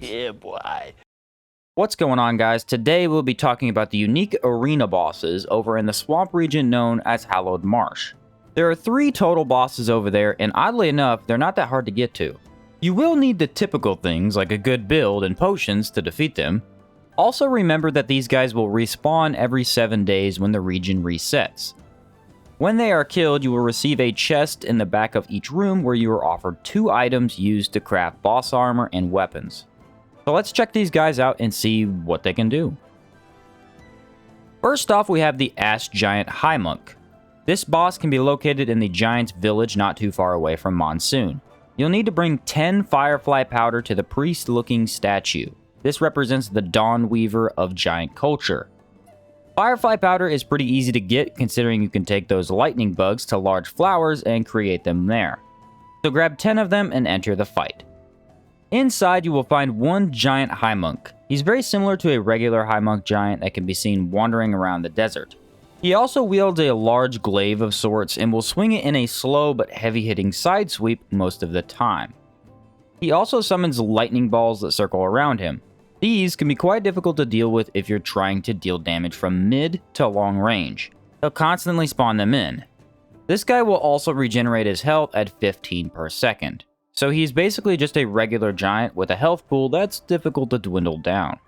Yeah, boy. What's going on, guys? Today we'll be talking about the unique arena bosses over in the swamp region known as Hallowed Marsh. There are 3 total bosses over there, and oddly enough, they're not that hard to get to. You will need the typical things like a good build and potions to defeat them. Also remember that these guys will respawn every 7 days when the region resets. When they are killed, you will receive a chest in the back of each room where you are offered 2 items used to craft boss armor and weapons. So let's check these guys out and see what they can do. First off, we have the Ash Giant Highmonk. This boss can be located in the Giant's village not too far away from Monsoon. You'll need to bring 10 Firefly Powder to the priest-looking statue. This represents the Dawn Weaver of Giant culture. Firefly Powder is pretty easy to get considering you can take those lightning bugs to large flowers and create them there. So grab 10 of them and enter the fight. Inside, you will find one giant Highmonk. He's very similar to a regular Highmonk giant that can be seen wandering around the desert. He also wields a large glaive of sorts and will swing it in a slow but heavy-hitting side sweep most of the time. He also summons lightning balls that circle around him. These can be quite difficult to deal with if you're trying to deal damage from mid to long range. He'll constantly spawn them in. This guy will also regenerate his health at 15 per second. So he's basically just a regular giant with a health pool that's difficult to dwindle down.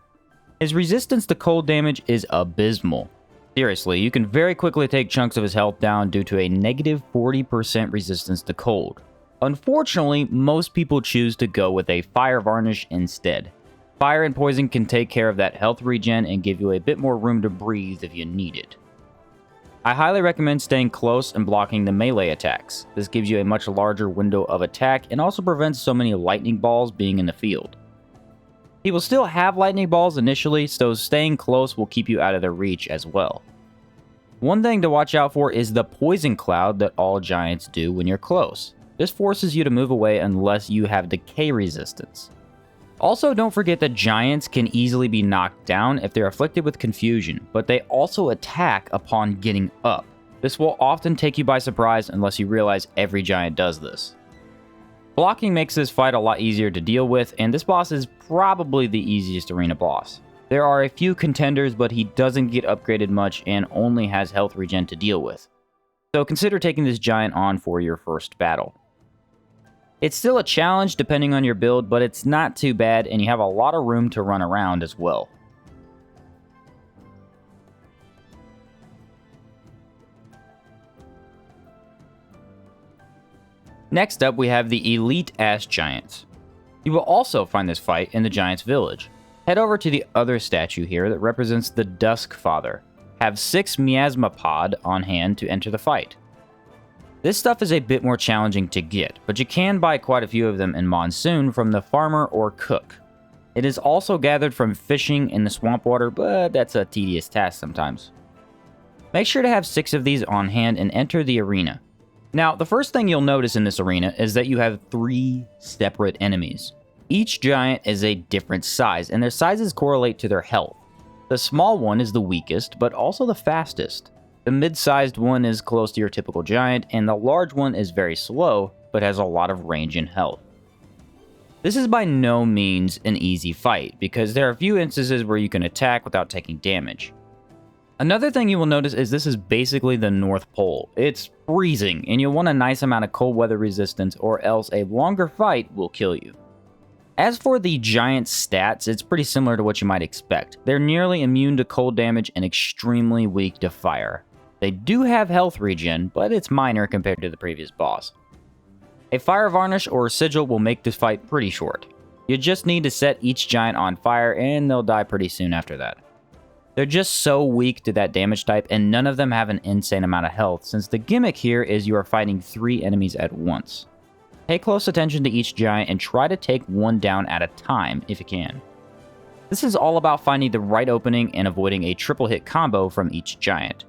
His resistance to cold damage is abysmal. Seriously, you can very quickly take chunks of his health down due to a negative 40% resistance to cold. Unfortunately, most people choose to go with a Fire Varnish instead. Fire and poison can take care of that health regen and give you a bit more room to breathe if you need it. I highly recommend staying close and blocking the melee attacks. This gives you a much larger window of attack and also prevents so many lightning balls being in the field. He will still have lightning balls initially, so staying close will keep you out of their reach as well. One thing to watch out for is the poison cloud that all giants do when you're close. This forces you to move away unless you have decay resistance. Also, don't forget that giants can easily be knocked down if they're afflicted with confusion, but they also attack upon getting up. This will often take you by surprise unless you realize every giant does this. Blocking makes this fight a lot easier to deal with, and this boss is probably the easiest arena boss. There are a few contenders, but he doesn't get upgraded much and only has health regen to deal with. So consider taking this giant on for your first battle. It's still a challenge depending on your build, but it's not too bad and you have a lot of room to run around as well. Next up, we have the Elite Ash Giants. You will also find this fight in the Giant's village. Head over to the other statue here that represents the Dusk Father. Have 6 Miasmapod on hand to enter the fight. This stuff is a bit more challenging to get, but you can buy quite a few of them in Monsoon from the farmer or cook. It is also gathered from fishing in the swamp water, but that's a tedious task sometimes. Make sure to have 6 of these on hand and enter the arena. Now, the first thing you'll notice in this arena is that you have 3 separate enemies. Each giant is a different size, and their sizes correlate to their health. The small one is the weakest, but also the fastest. The mid-sized one is close to your typical giant, and the large one is very slow, but has a lot of range and health. This is by no means an easy fight, because there are a few instances where you can attack without taking damage. Another thing you will notice is this is basically the North Pole. It's freezing, and you'll want a nice amount of cold weather resistance, or else a longer fight will kill you. As for the giant stats, it's pretty similar to what you might expect. They're nearly immune to cold damage and extremely weak to fire. They do have health regen, but it's minor compared to the previous boss. A Fire Varnish or Sigil will make this fight pretty short. You just need to set each giant on fire and they'll die pretty soon after that. They're just so weak to that damage type and none of them have an insane amount of health since the gimmick here is you are fighting 3 enemies at once. Pay close attention to each giant and try to take one down at a time if you can. This is all about finding the right opening and avoiding a triple hit combo from each giant.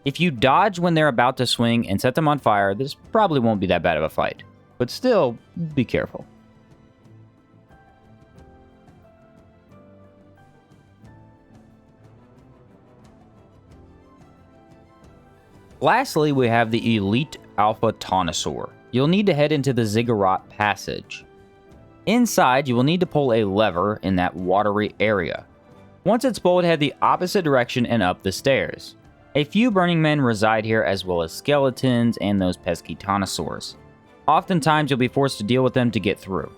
If you dodge when they're about to swing and set them on fire, this probably won't be that bad of a fight. But still, be careful. Lastly, we have the Elite Alpha Tuanosaur. You'll need to head into the Ziggurat Passage. Inside, you will need to pull a lever in that watery area. Once it's pulled, head the opposite direction and up the stairs. A few Burning Men reside here, as well as skeletons and those pesky Tuanosaurs. Oftentimes, you'll be forced to deal with them to get through.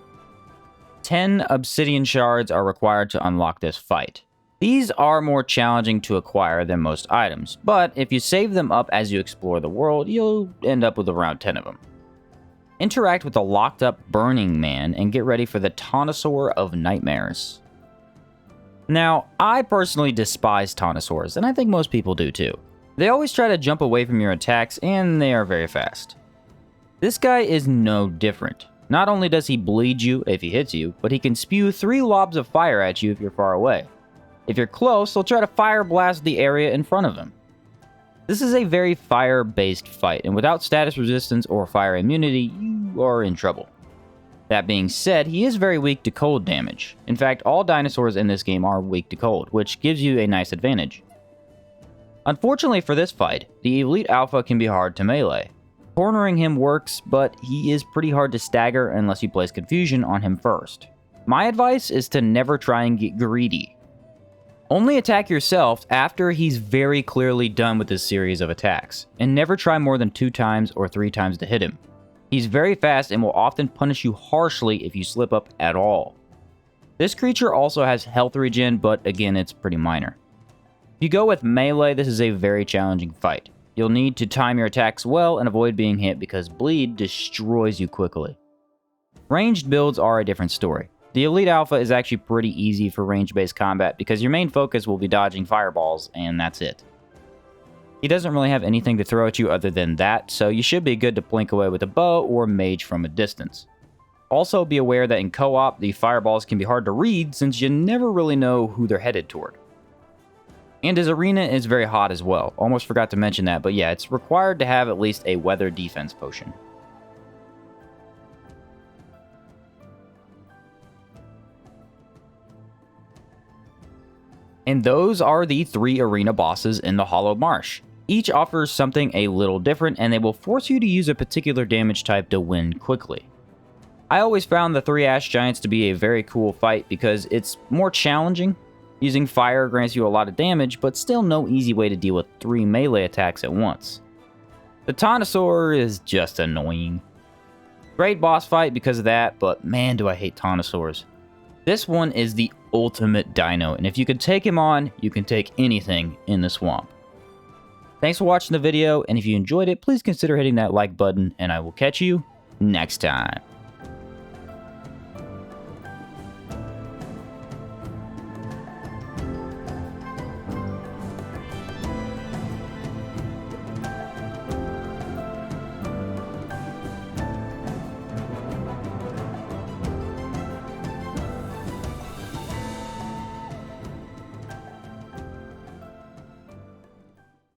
10 obsidian shards are required to unlock this fight. These are more challenging to acquire than most items, but if you save them up as you explore the world, you'll end up with around 10 of them. Interact with the locked up Burning Man and get ready for the Tuanosaur of Nightmares. Now, I personally despise Tuanosaurs, and I think most people do too. They always try to jump away from your attacks, and they are very fast. This guy is no different. Not only does he bleed you if he hits you, but he can spew 3 lobs of fire at you if you're far away. If you're close, he'll try to fire blast the area in front of him. This is a very fire-based fight, and without status resistance or fire immunity, you are in trouble. That being said, he is very weak to cold damage. In fact, all dinosaurs in this game are weak to cold, which gives you a nice advantage. Unfortunately for this fight, the Elite Alpha can be hard to melee. Cornering him works, but he is pretty hard to stagger unless you place confusion on him first. My advice is to never try and get greedy. Only attack yourself after he's very clearly done with this series of attacks, and never try more than 2 times or 3 times to hit him. He's very fast and will often punish you harshly if you slip up at all. This creature also has health regen, but again, it's pretty minor. If you go with melee, this is a very challenging fight. You'll need to time your attacks well and avoid being hit because bleed destroys you quickly. Ranged builds are a different story. The Elite Alpha is actually pretty easy for range-based combat because your main focus will be dodging fireballs, and that's it. He doesn't really have anything to throw at you other than that, so you should be good to blink away with a bow or mage from a distance. Also be aware that in co-op, the fireballs can be hard to read since you never really know who they're headed toward. And his arena is very hot as well. Almost forgot to mention that, but yeah, it's required to have at least a weather defense potion. And those are the 3 arena bosses in the Hallowed Marsh. Each offers something a little different, and they will force you to use a particular damage type to win quickly. I always found the 3 Ash Giants to be a very cool fight because it's more challenging. Using fire grants you a lot of damage, but still no easy way to deal with 3 melee attacks at once. The Tuanosaur is just annoying. Great boss fight because of that, but man do I hate Tuanosaurs. This one is the ultimate dino, and if you can take him on, you can take anything in the swamp. Thanks for watching the video, and if you enjoyed it, please consider hitting that like button, and I will catch you next time.